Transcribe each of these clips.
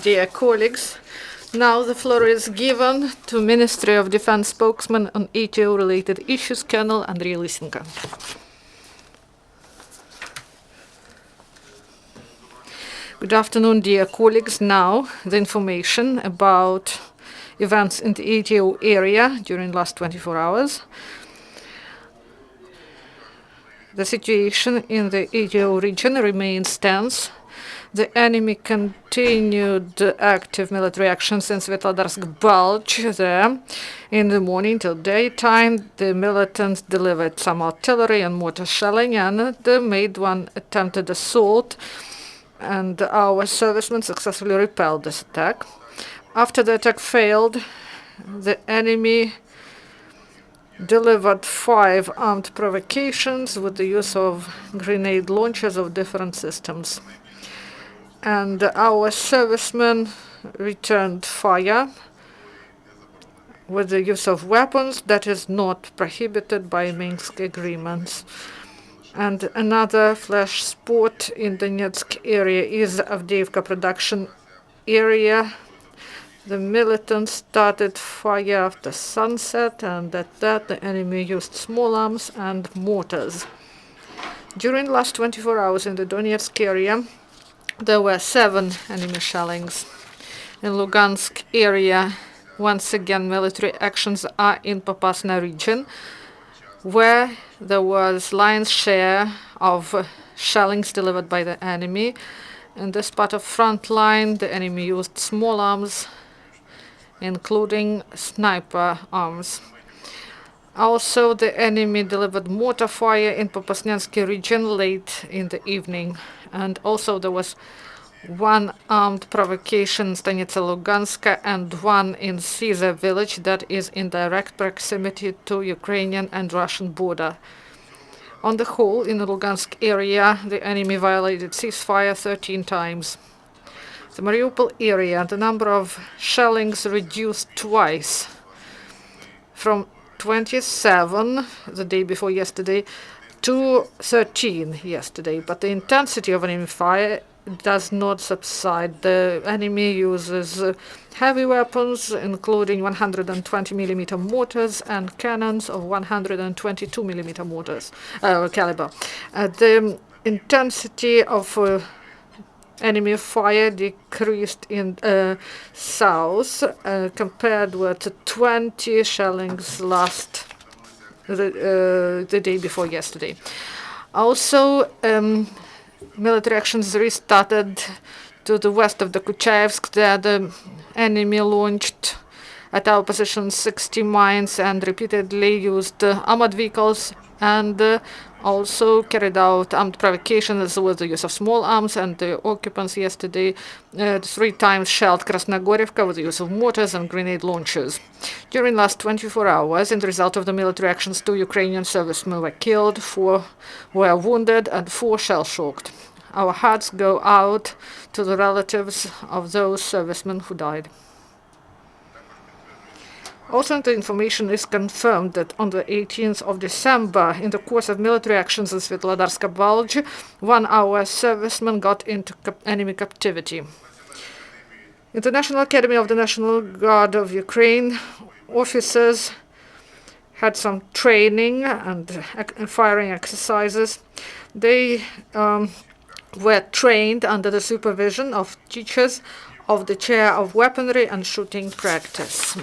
Dear colleagues, now the floor is given to Ministry of Defense spokesman on ETO-related issues, Colonel Andriy Lysenko. Good afternoon, dear colleagues. Now, the information about events in the ETO area during the last 24 hours. The situation in the ETO region remains tense. The enemy continued active military actions in Svetlodarsk Bulge there. In the morning till daytime, the militants delivered some artillery and mortar shelling and they made one attempted assault, and our servicemen successfully repelled this attack. After the attack failed, the enemy delivered 5 armed provocations with the use of grenade launchers of different systems. And our servicemen returned fire with the use of weapons that is not prohibited by Minsk agreements. And another flash spot in the Donetsk area is Avdiivka production area. The militants started fire after sunset, and at that the enemy used small arms and mortars. During the last 24 hours in the Donetsk area, there were 7 enemy shellings. In Lugansk area, once again, military actions are in Popasna region, where there was lion's share of shellings delivered by the enemy. In this part of front line, the enemy used small arms, including sniper arms. Also, the enemy delivered mortar fire in Popasnyansky region late in the evening. And also there was 1 armed provocation in Stanitsa Luganska and 1 in Siza village that is in direct proximity to Ukrainian and Russian border. On the whole, in the Lugansk area, the enemy violated ceasefire 13 times. The Mariupol area, the number of shellings reduced twice, from 27 the day before yesterday to 13 yesterday, but the intensity of enemy fire does not subside. The enemy uses heavy weapons, including 120mm mortars and cannons of 122mm mortars caliber. The intensity of enemy fire decreased in south compared with 20 shellings the day before yesterday. Also, military actions restarted to the west of the Kuchayevsk. There the enemy launched at our position 60 mines and repeatedly used armored vehicles and also carried out armed provocations with the use of small arms, and the occupants yesterday 3 times shelled Krasnogorivka with the use of mortars and grenade launchers. During the last 24 hours, in the result of the military actions, 2 Ukrainian servicemen were killed, 4 were wounded, and 4 shell-shocked. Our hearts go out to the relatives of those servicemen who died. Also, the information is confirmed that on the 18th of December, in the course of military actions in Svetlodarsk Bulge, 1 our serviceman got into enemy captivity. In the National Academy of the National Guard of Ukraine, officers had some training and firing exercises. They were trained under the supervision of teachers of the Chair of Weaponry and Shooting Practice.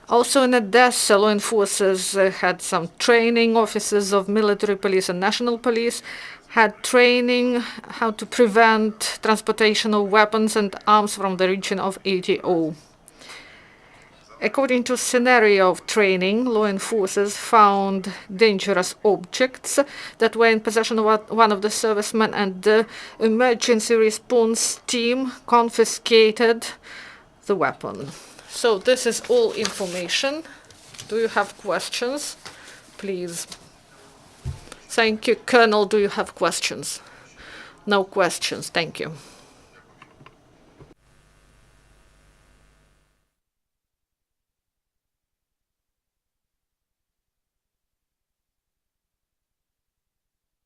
Also in Odessa, law enforcers had some training. Officers of military police and national police had training how to prevent transportation of weapons and arms from the region of ATO. According to scenario of training, law enforcers found dangerous objects that were in possession of 1 of the servicemen, and the emergency response team confiscated the weapon. So this is all information. Do you have questions? Please. Thank you. Colonel, do you have questions? No questions. Thank you.